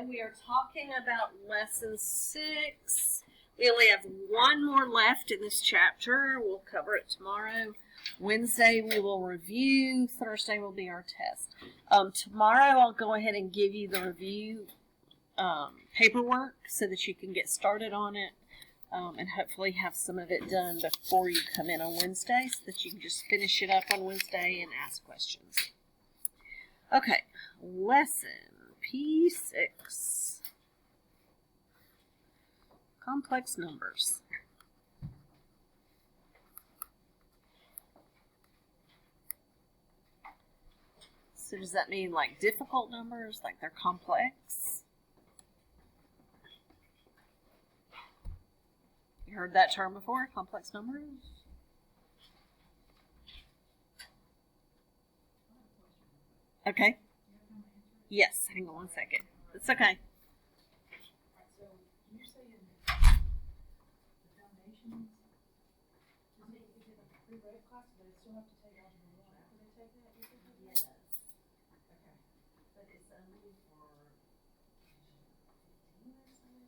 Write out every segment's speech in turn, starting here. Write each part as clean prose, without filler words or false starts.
we are talking about lesson 6. We only have one more left in this chapter. We'll cover it tomorrow. Wednesday we will review. Thursday will be our test. Tomorrow I'll go ahead and give you the review paperwork so that you can get started on it and hopefully have some of it done before you come in on Wednesday so that you can just finish it up on Wednesday and ask questions. Okay, lesson P6. Complex numbers. So does that mean like difficult numbers, like they're complex? You heard that term before, complex numbers? Okay. Yes, hang on one second. It's okay. So you're saying the foundations, is it like a pre-reddit class, but they still have to take algebra 1 after they take that? Yes. Okay. But it's only for 15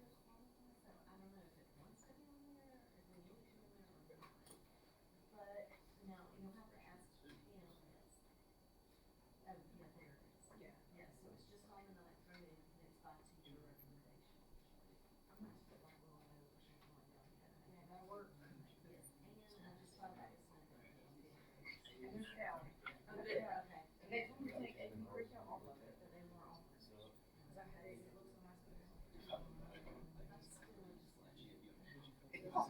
or so to qualify, so I don't know if it wants to be on there or if they need to be on there or not. But no, you'll have to ask Pam this. Oh, yeah, there it is. Yeah. Yeah, so it's just on the night thrown in and it's by teacher recommendation. I'm going to put like a little note or something like that. Yeah, that'll work. Yes, and I just thought that was something. And there's Cal. Okay. And they told me to take 8 3 count off of it, but they weren't off. Because I hate it. It looks so nice. I'll take it off.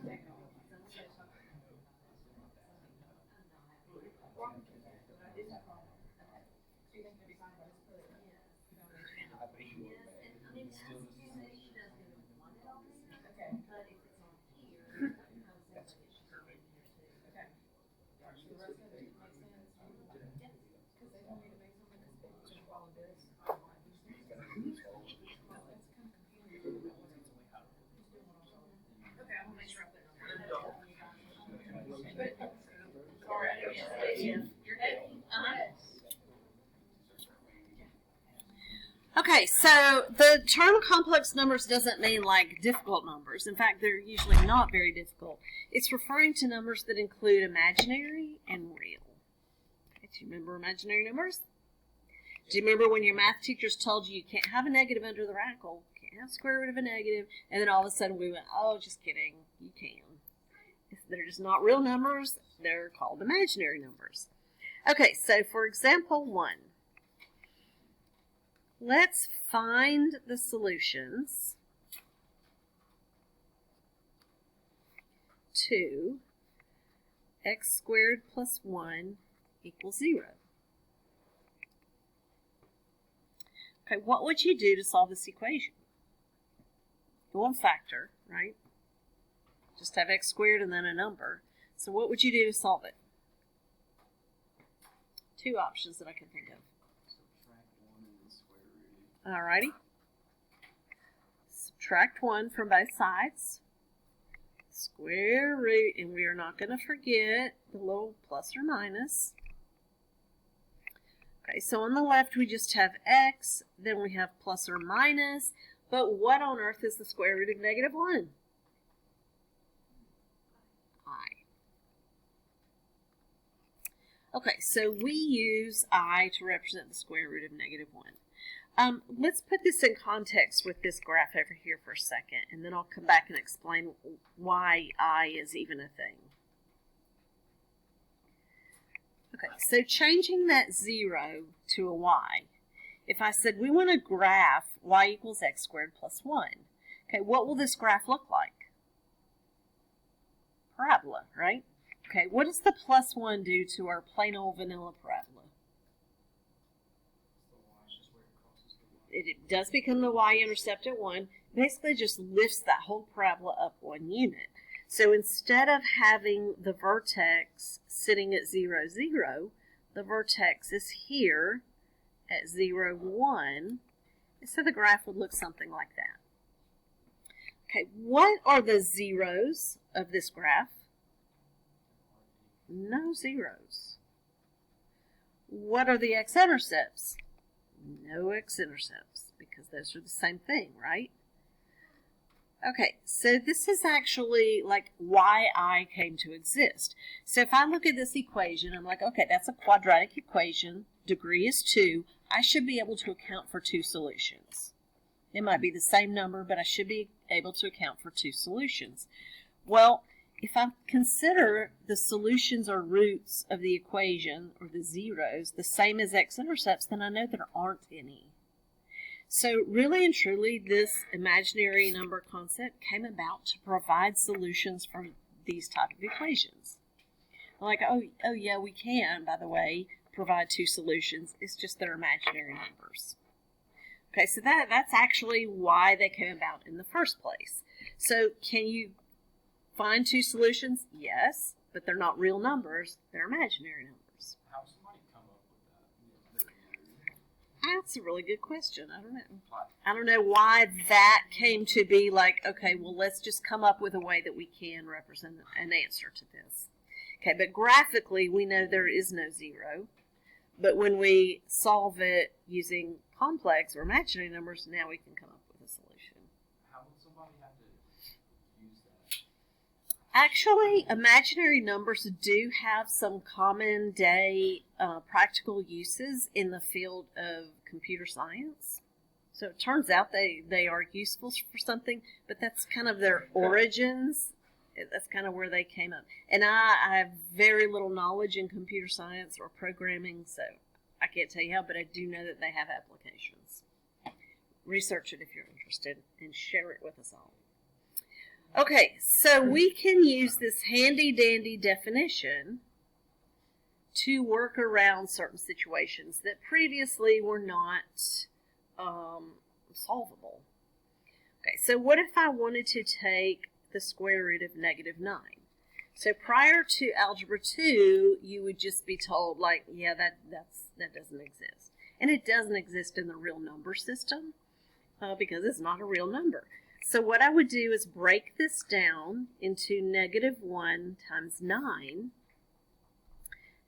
I did that wrong. So you think it'll be fine if I just put it? Yes, and I mean, as she does want it on there. Okay. But if it's on here, I would say that it should be on here too. Okay. So the rest of it makes sense? Yes. Because they told me to make something because people should follow this. I'm like, that's kind of confusing. Okay, I'm gonna make sure I put it on there. Sorry, I didn't say it. You're good. Okay, so the term complex numbers doesn't mean like difficult numbers. In fact, they're usually not very difficult. It's referring to numbers that include imaginary and real. Okay, do you remember imaginary numbers? Do you remember when your math teachers told you can't have a negative under the radical, can't have square root of a negative, and then all of a sudden we went, oh, just kidding, you can. They're just not real numbers. They're called imaginary numbers. Okay, so for example 1. Let's find the solutions to x squared plus 1 equals 0. Okay, what would you do to solve this equation? You won't factor, right? Just have x squared and then a number. So what would you do to solve it? 2 options that I can think of. Alrighty. Subtract 1 from both sides. Square root, and we are not going to forget the little plus or minus. Okay, so on the left we just have x, then we have plus or minus, but what on earth is the square root of negative 1? I. Okay, so we use I to represent the square root of negative 1. Let's put this in context with this graph over here for a second, and then I'll come back and explain why I is even a thing. Okay, so changing that 0 to a y. If I said we want to graph y equals x squared plus 1, okay, what will this graph look like? Parabola, right? Okay, what does the plus 1 do to our plain old vanilla parabola? It does become the y-intercept at 1. Basically just lifts that whole parabola up 1 unit. So instead of having the vertex sitting at 0, 0, the vertex is here at 0, 1. And so the graph would look something like that. Okay, what are the zeros of this graph? No zeros. What are the x-intercepts? No x-intercepts. because those are the same thing, right? Okay, so this is actually like why I came to exist. So if I look at this equation, I'm like, okay, that's a quadratic equation. Degree is 2. I should be able to account for 2 solutions. It might be the same number, but I should be able to account for 2 solutions. Well, if I consider the solutions or roots of the equation, or the zeros, the same as x-intercepts, then I know there aren't any. So really and truly, this imaginary number concept came about to provide solutions for these type of equations. Like, oh yeah, we can, by the way, provide 2 solutions. It's just they're imaginary numbers. Okay, so that's actually why they came about in the first place. So can you find 2 solutions? Yes, but they're not real numbers. They're imaginary numbers. How does somebody come up with that? That's a really good question. I don't know why that came to be like, okay, well, let's just come up with a way that we can represent an answer to this. Okay, but graphically, we know there is no 0. But when we solve it using complex or imaginary numbers, now we can come up with a solution. How would somebody have to use that? Actually, imaginary numbers do have some common day practical uses in the field of computer science. So it turns out they are useful for something, but that's kind of their origins. That's kind of where they came up. And I have very little knowledge in computer science or programming, so I can't tell you how, but I do know that they have applications. Research it if you're interested and share it with us all. Okay, so we can use this handy-dandy definition to work around certain situations that previously were not solvable. Okay, so what if I wanted to take the square root of -9? So prior to Algebra 2, you would just be told, like, yeah, that doesn't exist. And it doesn't exist in the real number system because it's not a real number. So what I would do is break this down into -1 times 9.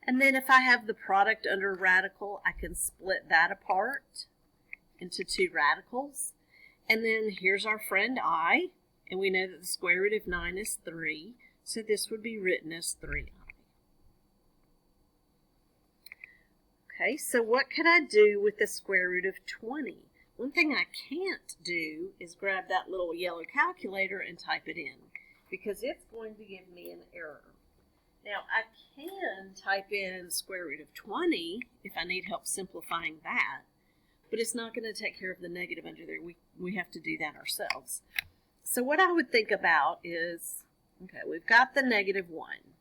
And then if I have the product under radical, I can split that apart into 2 radicals. And then here's our friend I. And we know that the square root of 9 is 3, so this would be written as 3i. Okay, so what could I do with the square root of 20? One thing I can't do is grab that little yellow calculator and type it in, because it's going to give me an error. Now, I can type in square root of 20 if I need help simplifying that, but it's not going to take care of the negative under there. We have to do that ourselves. So what I would think about is, okay, we've got the -1.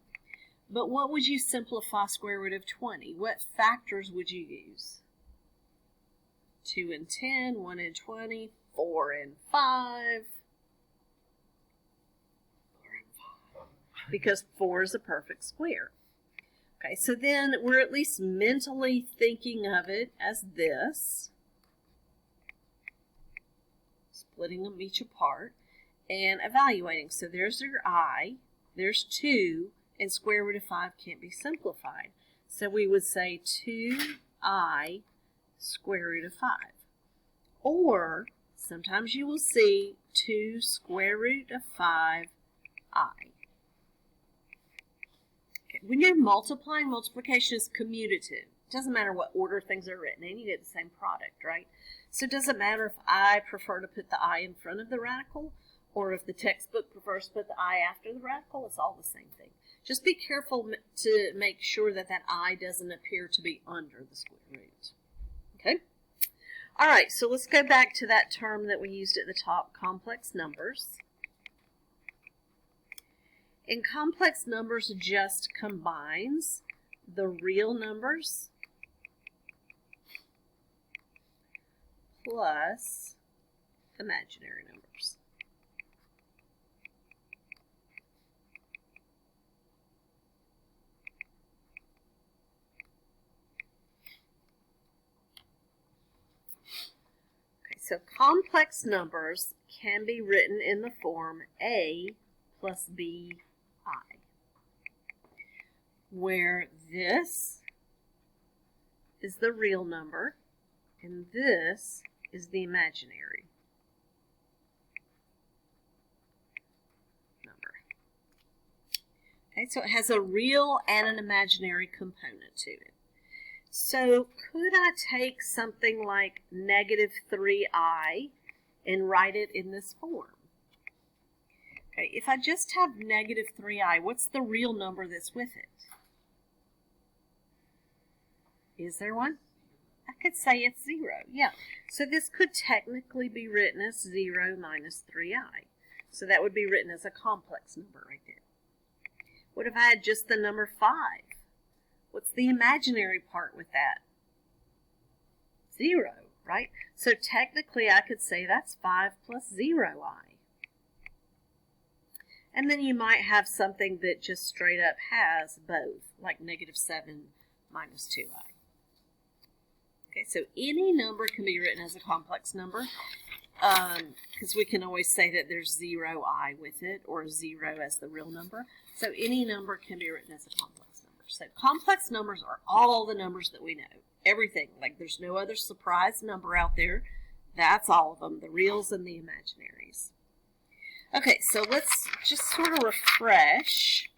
But what would you simplify square root of 20? What factors would you use? 2 and 10, 1 and 20, 4 and 5. Because 4 is a perfect square. Okay, so then we're at least mentally thinking of it as this. Splitting them each apart. And evaluating. So there's your I, there's 2, and square root of 5 can't be simplified. So we would say 2i square root of 5. Or sometimes you will see 2 square root of 5i. Okay. When you're multiplying, multiplication is commutative. It doesn't matter what order things are written in, you get the same product, right? So it doesn't matter if I prefer to put the I in front of the radical, or if the textbook prefers to put the I after the radical, it's all the same thing. Just be careful to make sure that that I doesn't appear to be under the square root. Okay? All right, so let's go back to that term that we used at the top, complex numbers. And complex numbers just combines the real numbers plus imaginary numbers. Okay, so complex numbers can be written in the form A plus BI, where this is the real number and this is the imaginary number. Okay, so it has a real and an imaginary component to it. So could I take something like negative 3i and write it in this form? Okay, if I just have negative 3i, what's the real number that's with it? Is there one? I could say it's 0, yeah. So this could technically be written as 0 minus 3i. So that would be written as a complex number right there. What if I had just the number 5? What's the imaginary part with that? 0, right? So technically I could say that's 5 plus 0i. And then you might have something that just straight up has both, like negative 7 minus 2i. Okay, so any number can be written as a complex number, because we can always say that there's 0i with it, or 0 as the real number. So any number can be written as a complex number. So complex numbers are all the numbers that we know. Everything. Like there's no other surprise number out there. That's all of them, the reals and the imaginaries. Okay, so let's just sort of refresh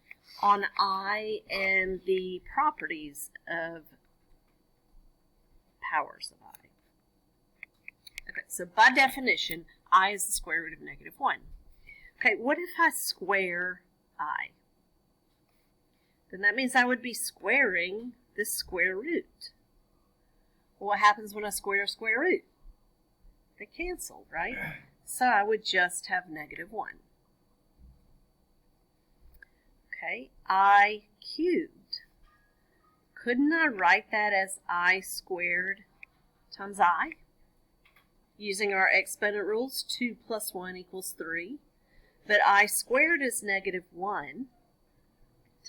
on I and the properties of powers of I. Okay, so by definition, I is the square root of negative 1. Okay, what if I square I? Then that means I would be squaring this square root. Well, what happens when I square a square root? They cancel, right? So I would just have negative 1. Okay, I cubed. Couldn't I write that as I squared times I? Using our exponent rules, 2 plus 1 equals 3. But I squared is negative 1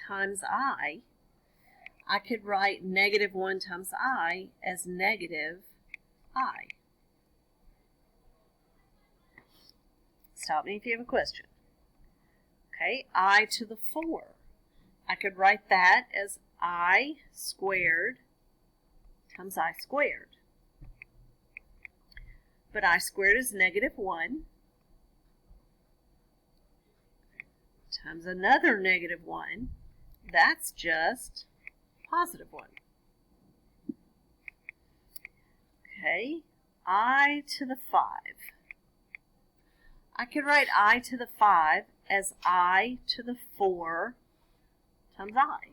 times I. I could write negative 1 times I as negative I. Stop me if you have a question. Okay, I to the 4. I could write that as I squared times I squared. But I squared is negative 1 times another negative 1. That's just positive 1. Okay, I to the 5. I could write I to the 5 as I to the 4 times I.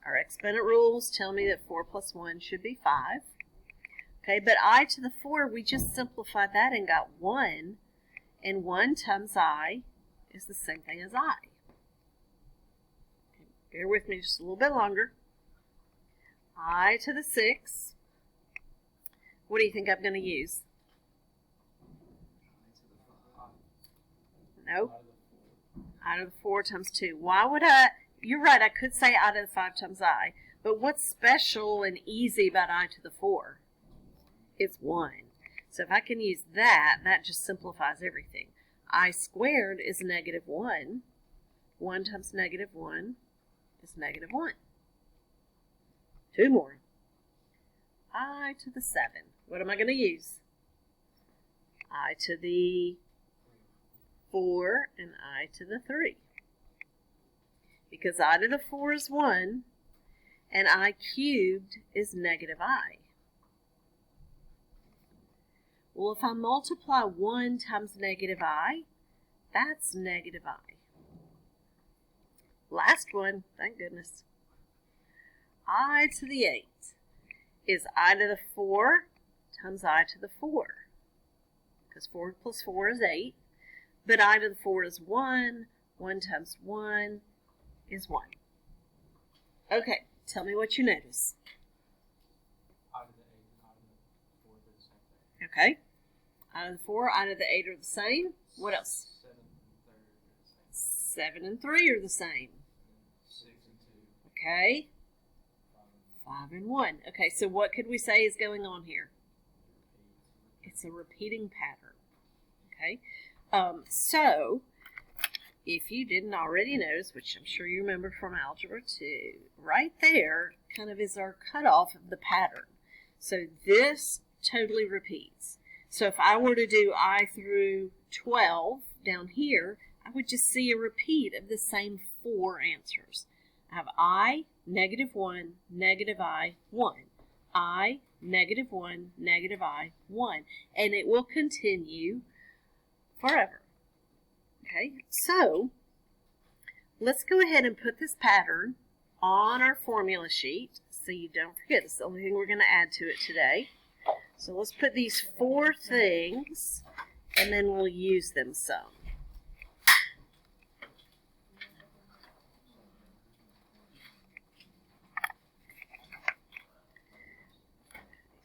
Our exponent rules tell me that 4 plus 1 should be 5. Okay, but I to the 4, we just simplified that and got 1. And 1 times I is the same thing as I. Okay, bear with me just a little bit longer. I to the 6. What do you think I'm going to use? No. I to the 4 times 2. Why would I? You're right, I could say I to the 5 times I. But what's special and easy about I to the 4? It's 1. So if I can use that, that just simplifies everything. I squared is negative 1. 1 times negative 1 is negative 1. 2 more. I to the 7. What am I going to use? I to the 4 and I to the 3. Because I to the 4 is 1 and I cubed is negative I. Well, if I multiply 1 times negative I, that's negative I. Last one, thank goodness. I to the 8 is I to the 4 times I to the 4. Because 4 plus 4 is 8. But I to the 4 is 1. 1 times 1 is 1. Okay, tell me what you notice. I to the 8 and I to the 4 are the same thing. Okay. I to the 4, I to the 8 are the same. What else? 7 and 3 are the same. 7 and 3 are the same. 6 and 2. Okay. 5 and 5 and 1. Okay, so what could we say is going on here? 8. It's a repeating pattern. Okay. So, if you didn't already notice, which I'm sure you remember from Algebra 2, right there kind of is our cutoff of the pattern. So this totally repeats. So if I were to do I through 12 down here, I would just see a repeat of the same 4 answers. I have I, negative 1, negative I, 1. I, negative 1, negative I, 1. And it will continue forever. Okay, so let's go ahead and put this pattern on our formula sheet so you don't forget. It's the only thing we're going to add to it today. So let's put these 4 things and then we'll use them some.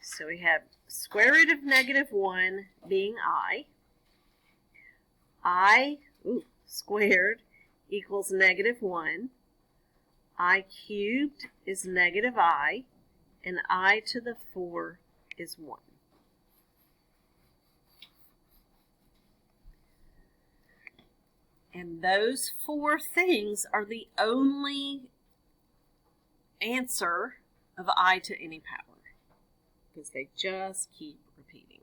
So we have square root of negative 1 being I squared equals negative 1. I cubed is negative I, and I to the 4 is 1. And those 4 things are the only answer of I to any power, because they just keep repeating.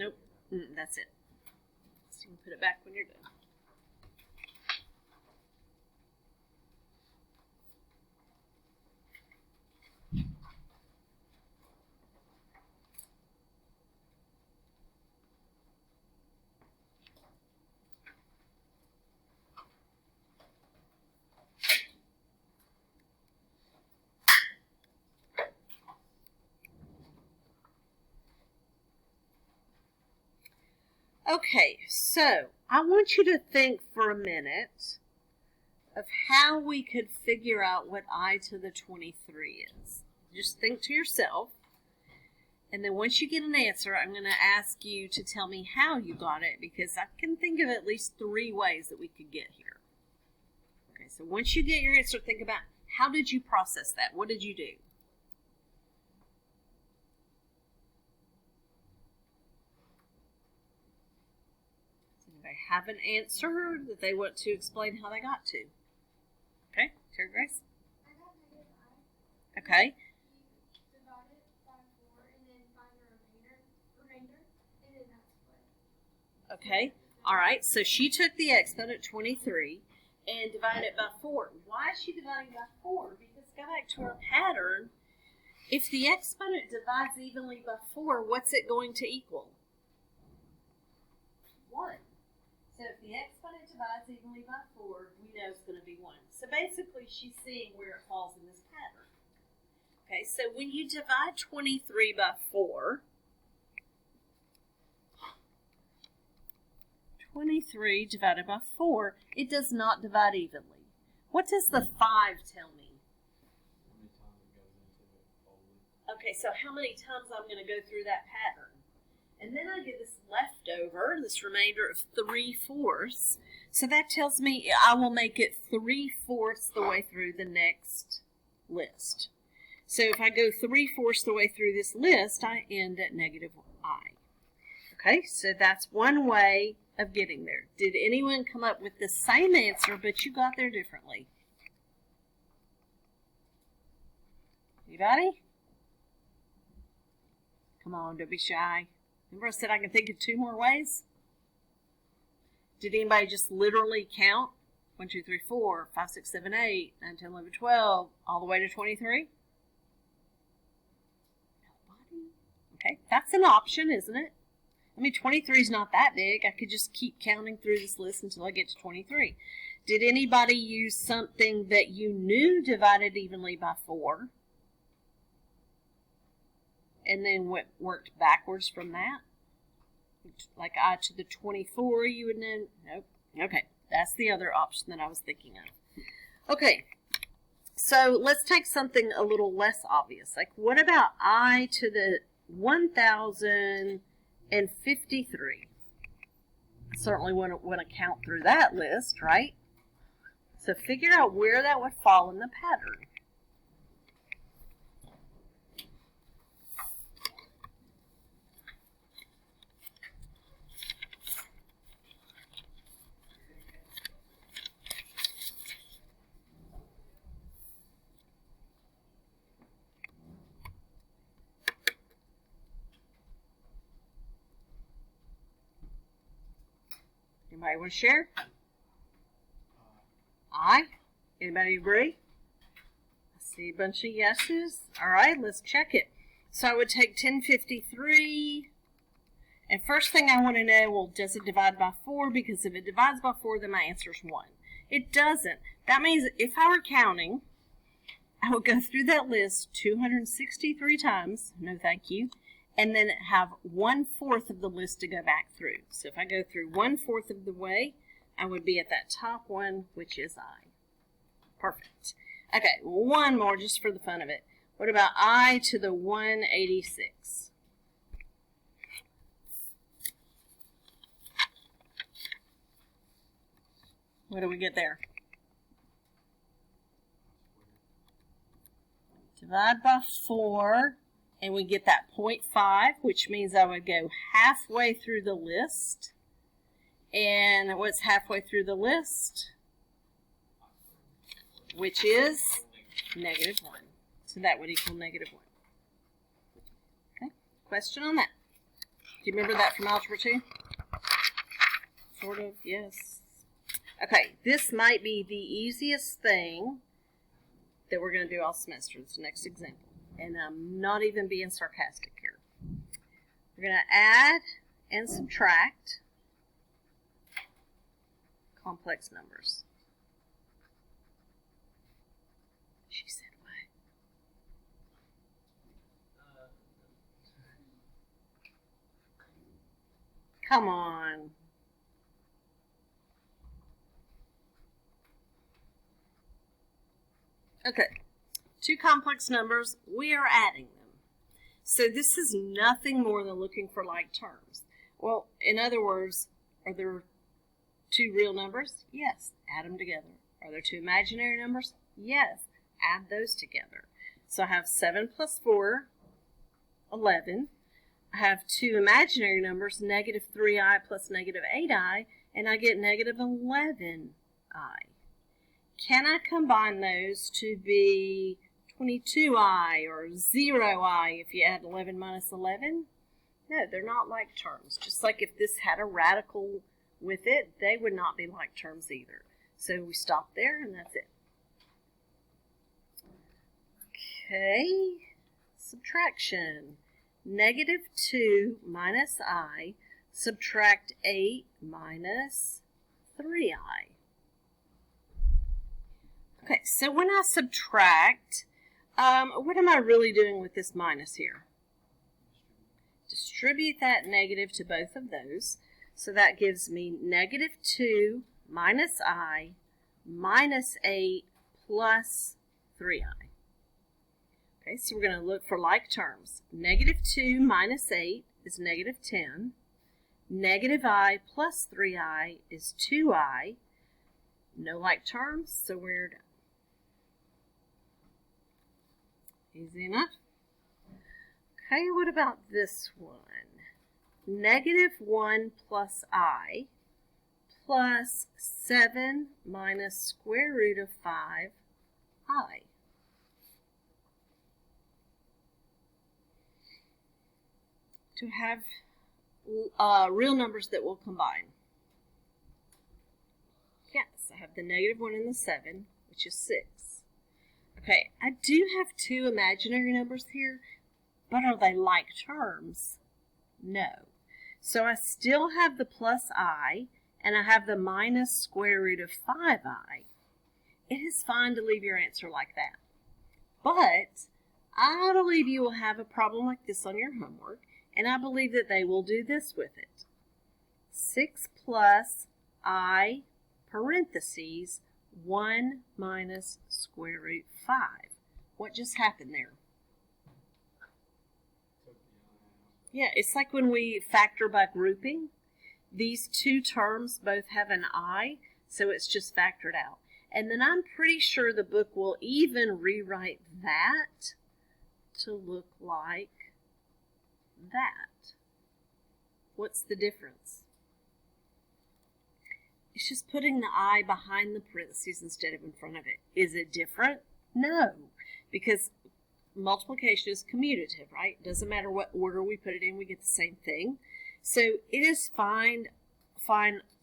Nope, that's it. So you can put it back when you're done. Okay, so I want you to think for a minute of how we could figure out what I to the 23 is. Just think to yourself, and then once you get an answer, I'm going to ask you to tell me how you got it, because I can think of at least 3 ways that we could get here. Okay, so once you get your answer, think about how did you process that? What did you do? They have an answer that they want to explain how they got to. Okay, Terry Grace? I got negative I. Okay. You divide it by 4 and then find the remainder, and then that's split. Okay. All right. So she took the exponent 23 and divided it by 4. Why is she dividing by 4? Because go back to our pattern. If the exponent divides evenly by 4, what's it going to equal? 1. So if the exponent divides evenly by 4, we know it's going to be 1. So basically, she's seeing where it falls in this pattern. Okay, so when you divide 23 by 4, 23 divided by 4, it does not divide evenly. What does the 5 tell me? Okay, so how many times I'm going to go through that pattern? And then I get this leftover, this remainder of 3/4. So that tells me I will make it 3/4 the way through the next list. So if I go 3/4 the way through this list, I end at negative I. Okay, so that's one way of getting there. Did anyone come up with the same answer, but you got there differently? Anybody? Come on, don't be shy. Remember I said I can think of 2 more ways? Did anybody just literally count? 1, 2, 3, 4, 5, 6, 7, 8, 9, 10, 11, 12, all the way to 23? Nobody? Okay, that's an option, isn't it? I mean, 23 is not that big. I could just keep counting through this list until I get to 23. Did anybody use something that you knew divided evenly by 4? And then worked backwards from that? Like I to the 24, you would know? Nope. Okay, that's the other option that I was thinking of. Okay, so let's take something a little less obvious. Like what about I to the 1053? certainly wouldn't want to count through that list, right? So figure out where that would fall in the pattern. Anybody want to share? Aye. Anybody agree? I see a bunch of yeses. All right, let's check it. So I would take 1053. And first thing I want to know, well, does it divide by 4? Because if it divides by 4, then my answer is 1. It doesn't. That means if I were counting, I would go through that list 263 times. No, thank you. And then have 1/4 of the list to go back through. So if I go through 1/4 of the way, I would be at that top one, which is I. Perfect. Okay, one more just for the fun of it. What about I to the 186? What do we get there? Divide by 4. And we get that 0.5, which means I would go halfway through the list. And what's halfway through the list? Which is -1. So that would equal -1. Okay, question on that. Do you remember that from Algebra 2? Sort of, yes. Okay, this might be the easiest thing that we're going to do all semester. This next example. And I'm not even being sarcastic here. We're going to add and subtract complex numbers. She said what? Come on. Okay. 2 complex numbers, we are adding them. So this is nothing more than looking for like terms. Well, in other words, are there 2 real numbers? Yes, add them together. Are there 2 imaginary numbers? Yes, add those together. So I have 7 plus 4, 11. I have 2 imaginary numbers, -3i plus -8i, and I get -11i. Can I combine those to be 22i or 0i if you add 11 minus 11? No, they're not like terms. Just like if this had a radical with it, they would not be like terms either. So we stop there and that's it. Okay, subtraction. -2 minus I, subtract 8 minus 3i. Okay, so when I subtract, what am I really doing with this minus here? Distribute that negative to both of those. So that gives me -2 minus I minus 8 plus 3i. Okay, so we're going to look for like terms. -2 minus 8 is -10. -I plus 3i is 2i. No like terms, so we're done. Easy enough. Okay, what about this one? -1 plus I plus 7 minus square root of 5i. To have real numbers that will combine. Yes, I have the -1 and the 7, which is 6. Okay, I do have 2 imaginary numbers here, but are they like terms? No. So I still have the plus I, and I have the minus square root of 5i. It is fine to leave your answer like that. But I believe you will have a problem like this on your homework, and I believe that they will do this with it. 6 plus I parentheses 1 minus square root 5. What just happened there? Yeah, it's like when we factor by grouping. These two terms both have an I, so it's just factored out. And then I'm pretty sure the book will even rewrite that to look like that. What's the difference? It's just putting the I behind the parentheses instead of in front of it. Is it different? No, because multiplication is commutative, right? Doesn't matter what order we put it in, we get the same thing. So it is fine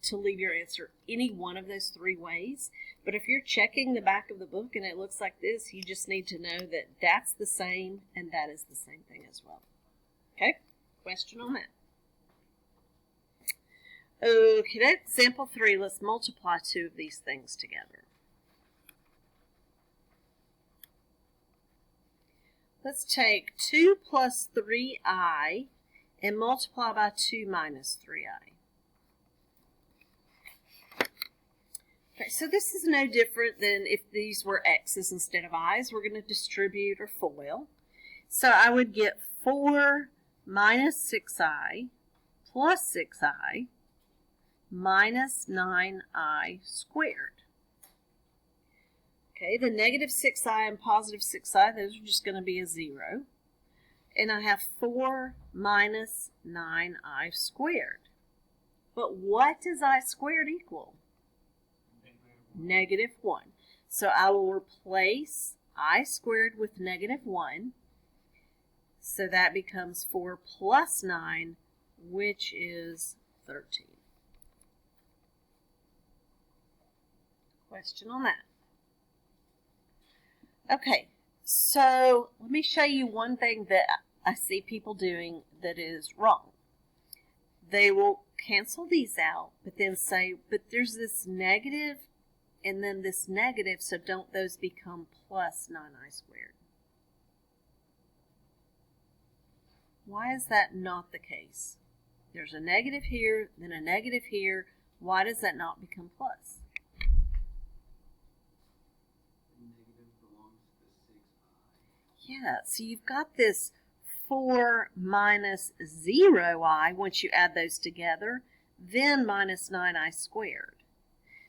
to leave your answer any one of those three ways. But if you're checking the back of the book and it looks like this, you just need to know that that's the same and that is the same thing as well. Okay? Question on that. Okay, that's example 3. Let's multiply two of these things together. Let's take 2 plus 3i and multiply by 2 minus 3i. Okay, so this is no different than if these were x's instead of i's. We're going to distribute or FOIL. So I would get 4 minus 6i plus 6i minus 9i squared. Okay, the negative 6i and positive 6i, those are just going to be a 0. And I have 4 minus 9i squared. But what does I squared equal? Negative 1. So I will replace I squared with negative 1. So that becomes 4 plus 9, which is 13. Question on that. Okay, so let me show you one thing that I see people doing that is wrong. They will cancel these out, but then say, but there's this negative and then this negative, so don't those become plus 9i squared? Why is that not the case? There's a negative here, then a negative here. Why does that not become plus? Yeah, so you've got this 4 minus 0i once you add those together, then minus 9i squared.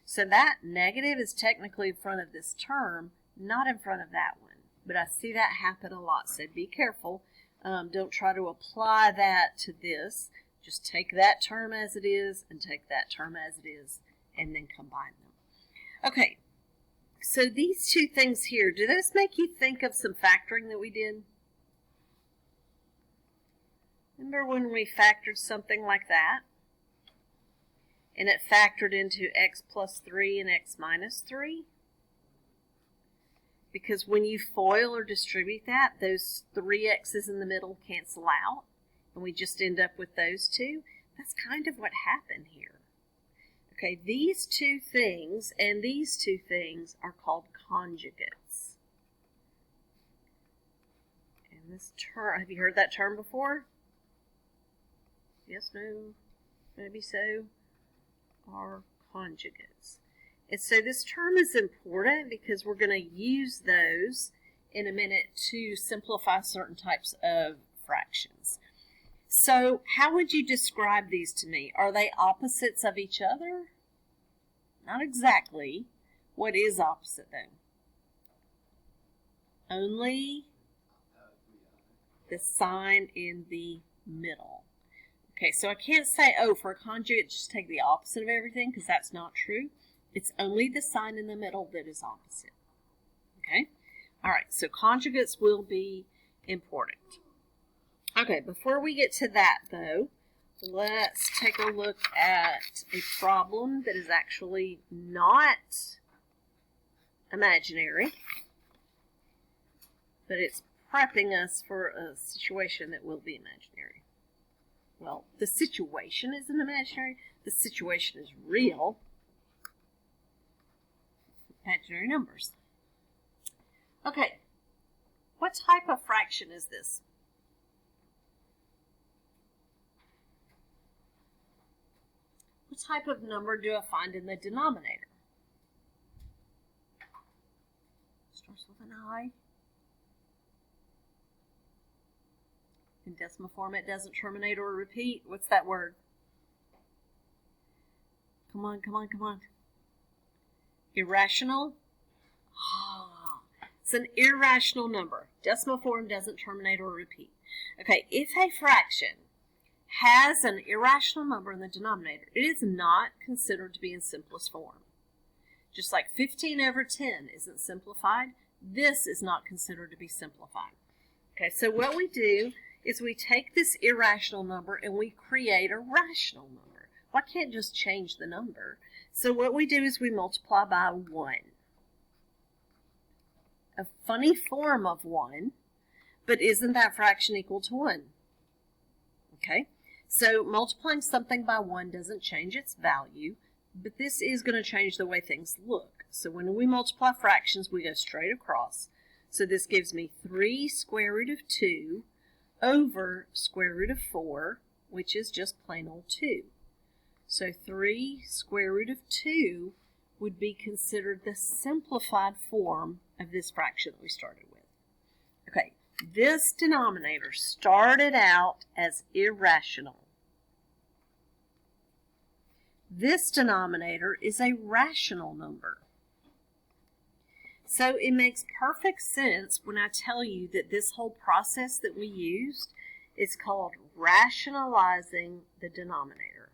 So that negative is technically in front of this term, not in front of that one. But I see that happen a lot, so be careful. Don't try to apply that to this. Just take that term as it is and take that term as it is and then combine them. Okay. So these two things here, do those make you think of some factoring that we did? Remember when we factored something like that? And it factored into x plus 3 and x minus 3? Because when you FOIL or distribute that, those 3 x's in the middle cancel out, and we just end up with those two. That's kind of what happened here. Okay, these two things and these two things are called conjugates. And this term, have you heard that term before? Yes, no, maybe so. Are conjugates. And so this term is important because we're going to use those in a minute to simplify certain types of fractions. So how would you describe these to me? Are they opposites of each other? Not exactly. What is opposite then? Only the sign in the middle. Okay, so I can't say, oh, for a conjugate, just take the opposite of everything, because that's not true. It's only the sign in the middle that is opposite. Okay? All right, so conjugates will be important. Okay, before we get to that, though, let's take a look at a problem that is actually not imaginary, but it's prepping us for a situation that will be imaginary. Well, the situation isn't imaginary. The situation is real. Imaginary numbers. Okay, what type of fraction is this? What type of number do I find in the denominator? Starts with an I. In decimal form, it doesn't terminate or repeat. What's that word? Come on, come on, come on. Irrational? Ah, it's an irrational number. Decimal form doesn't terminate or repeat. Okay, if a fraction has an irrational number in the denominator, it is not considered to be in simplest form. Just like 15 over 10 isn't simplified, this is not considered to be simplified. Okay, so what we do is we take this irrational number and we create a rational number. Well, I can't just change the number. So what we do is we multiply by 1. A funny form of 1, but isn't that fraction equal to 1? Okay, so multiplying something by 1 doesn't change its value, but this is going to change the way things look. So when we multiply fractions, we go straight across. So this gives me 3 square root of 2 over square root of 4, which is just plain old 2. So 3 square root of 2 would be considered the simplified form of this fraction that we started with. Okay, this denominator started out as irrational. This denominator is a rational number. So it makes perfect sense when I tell you that this whole process that we used is called rationalizing the denominator.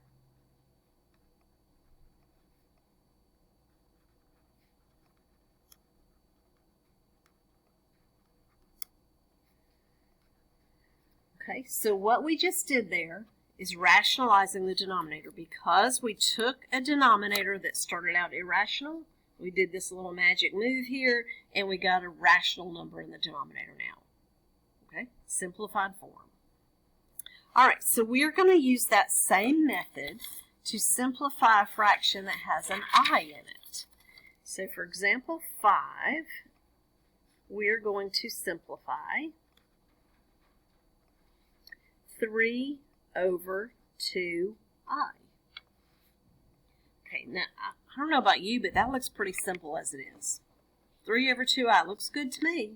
Okay, so what we just did there is rationalizing the denominator. Because we took a denominator that started out irrational, we did this little magic move here, and we got a rational number in the denominator now. Okay, simplified form. All right, so we're going to use that same method to simplify a fraction that has an I in it. So for example, 5, we're going to simplify 3 over 2i. Okay, now I don't know about you, but that looks pretty simple as it is. 3 over 2i looks good to me.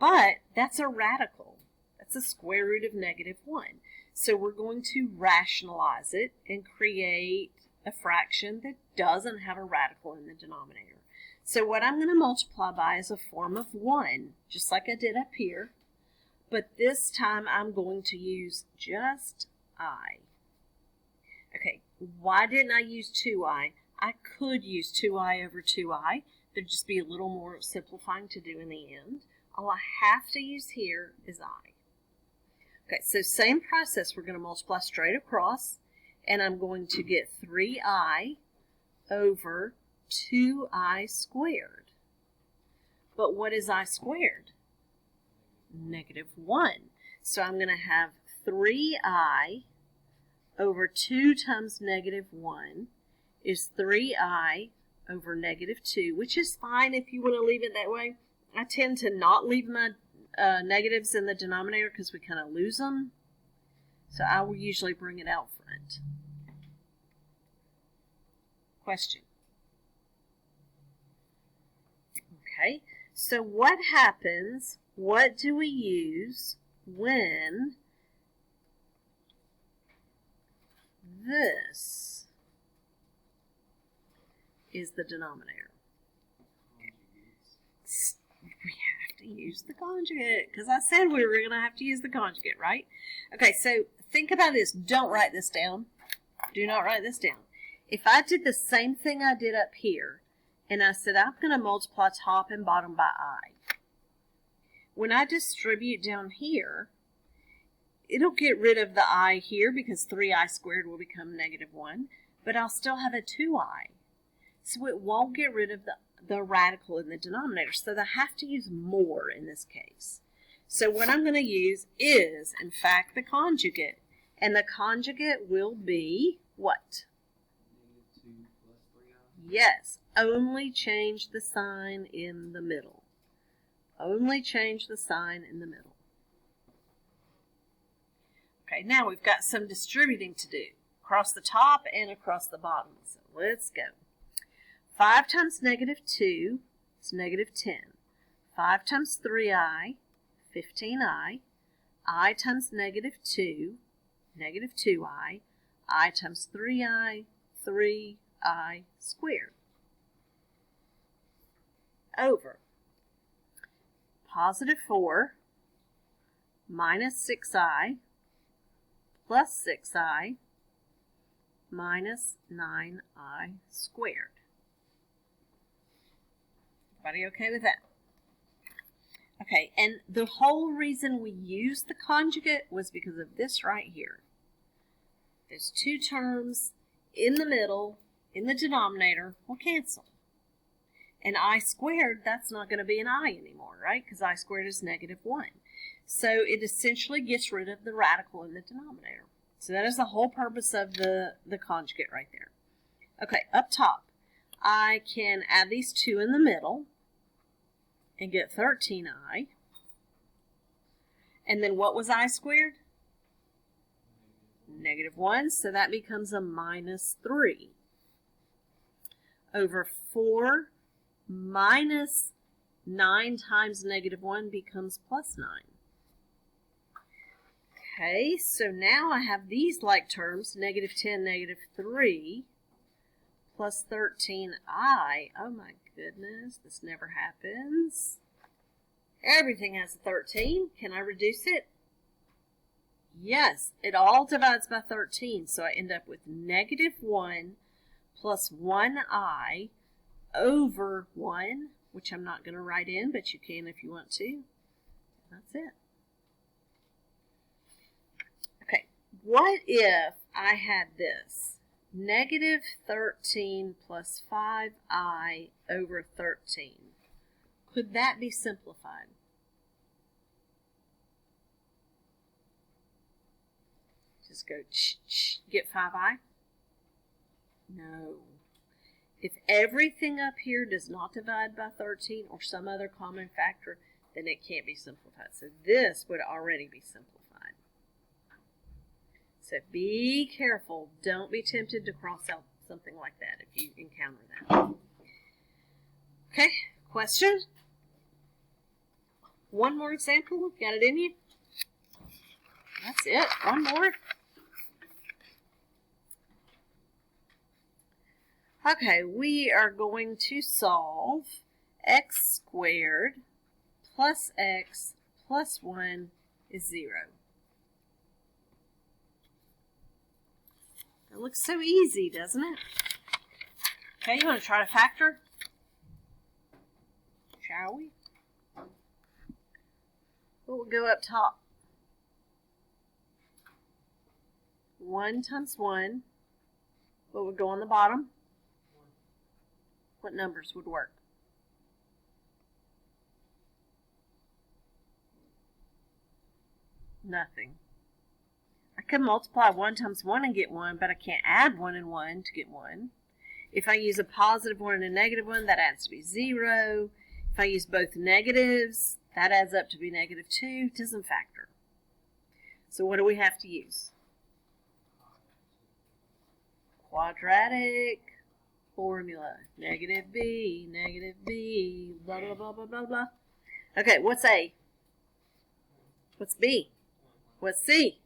But that's a radical. That's a square root of negative 1. So we're going to rationalize it and create a fraction that doesn't have a radical in the denominator. So what I'm going to multiply by is a form of 1, just like I did up here. But this time I'm going to use just I. Okay, why didn't I use 2i? I could use 2i over 2i. There'd just be a little more simplifying to do in the end. All I have to use here is I. Okay, so same process. We're going to multiply straight across, and I'm going to get 3i over 2i squared. But what is I squared? Negative 1. So I'm going to have 3i over 2 times negative 1 is 3i over negative 2, which is fine if you want to leave it that way. I tend to not leave my negatives in the denominator because we kind of lose them. So I will usually bring it out front. Question. Okay, so what happens? What do we use when this is the denominator? We have to use the conjugate because I said we were going to have to use the conjugate, right? Okay, so think about this. Don't write this down. Do not write this down. If I did the same thing I did up here and I said I'm going to multiply top and bottom by I, when I distribute down here, it'll get rid of the I here because 3i squared will become negative 1, but I'll still have a 2i. So it won't get rid of the radical in the denominator. So I have to use more in this case. So what I'm going to use is, in fact, the conjugate. And the conjugate will be what? Negative 2 plus 3i. Yes, only change the sign in the middle. Only change the sign in the middle. Okay, now we've got some distributing to do. Across the top and across the bottom. So let's go. 5 times negative 2 is negative 10. 5 times 3i, 15i. I times negative 2, negative 2i. I times 3i, 3i. 8i squared over positive 4 minus 6i plus 6i minus 9i squared. Everybody okay with that? Okay, and the whole reason we used the conjugate was because of this right here. There's two terms in the middle, in the denominator, will cancel. And I squared, that's not going to be an I anymore, right? Because I squared is negative 1. So it essentially gets rid of the radical in the denominator. So that is the whole purpose of the conjugate right there. Okay, up top, I can add these two in the middle and get 13i. And then what was I squared? Negative 1, so that becomes a minus 3 over 4 minus 9 times negative 1 becomes plus 9. Okay, so now I have these like terms, negative 10, negative 3, plus 13i. Oh my goodness, this never happens. Everything has a 13. Can I reduce it? Yes, it all divides by 13, so I end up with negative 1 plus 1i over 1, which I'm not going to write in, but you can if you want to. That's it. Okay, what if I had this? Negative 13 plus 5i over 13. Could that be simplified? Just go get 5i? No. If everything up here does not divide by 13 or some other common factor, then it can't be simplified. So this would already be simplified. So be careful. Don't be tempted to cross out something like that if you encounter that. Okay, question? One more example. Got it in you? That's it. One more. Okay, we are going to solve x squared plus x plus 1 is 0. It looks so easy, doesn't it? Okay, you want to try to factor? Shall we? What will go up top? 1 times 1. What would go on the bottom? What numbers would work? Nothing. I can multiply 1 times 1 and get 1, but I can't add 1 and 1 to get 1. If I use a positive 1 and a negative 1, that adds to be 0. If I use both negatives, that adds up to be negative 2. It doesn't factor. So what do we have to use? Quadratic formula. Negative b, blah, blah, blah, blah, blah, blah. Okay, what's A? What's B? What's C?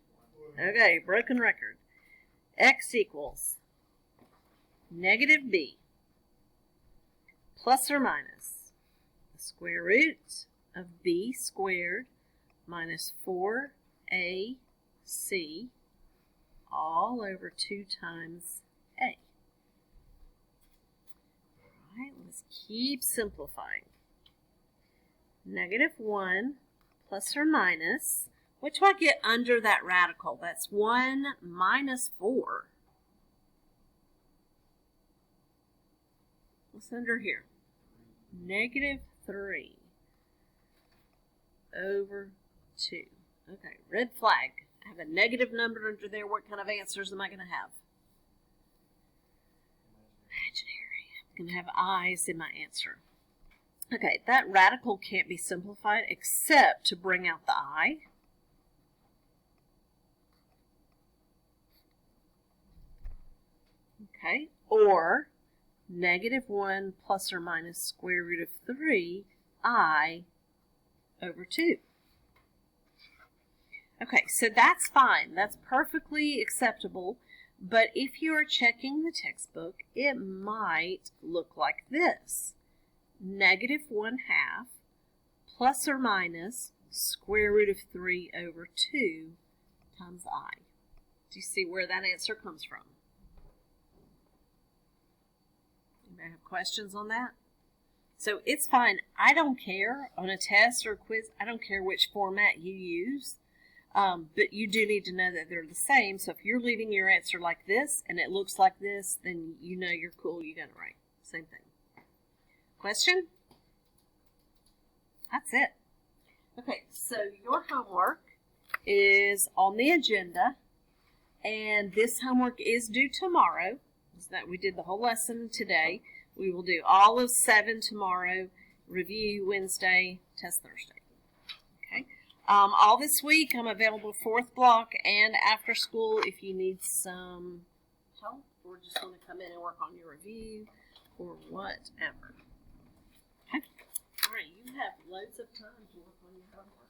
Okay, broken record. X equals negative b plus or minus the square root of b squared minus 4ac all over 2 times a. Alright, let's keep simplifying. Negative 1 plus or minus, what do I get under that radical? That's 1 minus 4. What's under here? Negative 3 over 2. Okay, red flag. I have a negative number under there. What kind of answers am I going to have? Imaginary. I'm going to have I's in my answer. Okay, that radical can't be simplified except to bring out the I. Okay, or negative 1 plus or minus square root of 3i over 2. Okay, so that's fine. That's perfectly acceptable. But if you are checking the textbook, it might look like this. -1/2 plus or minus square root of 3 over 2 times I. Do you see where that answer comes from? Anybody have questions on that? So it's fine. I don't care on a test or a quiz. I don't care which format you use. But you do need to know that they're the same. So if you're leaving your answer like this and it looks like this, then you know you're cool. You got it right. Same thing. Question? That's it. Okay, so your homework is on the agenda. And this homework is due tomorrow. So that we did the whole lesson today. We will do all of 7 tomorrow, review Wednesday, test Thursday. Okay. All this week I'm available 4th block and after school if you need some help or just want to come in and work on your review or whatever. Okay. All right, you have loads of time to work on your homework.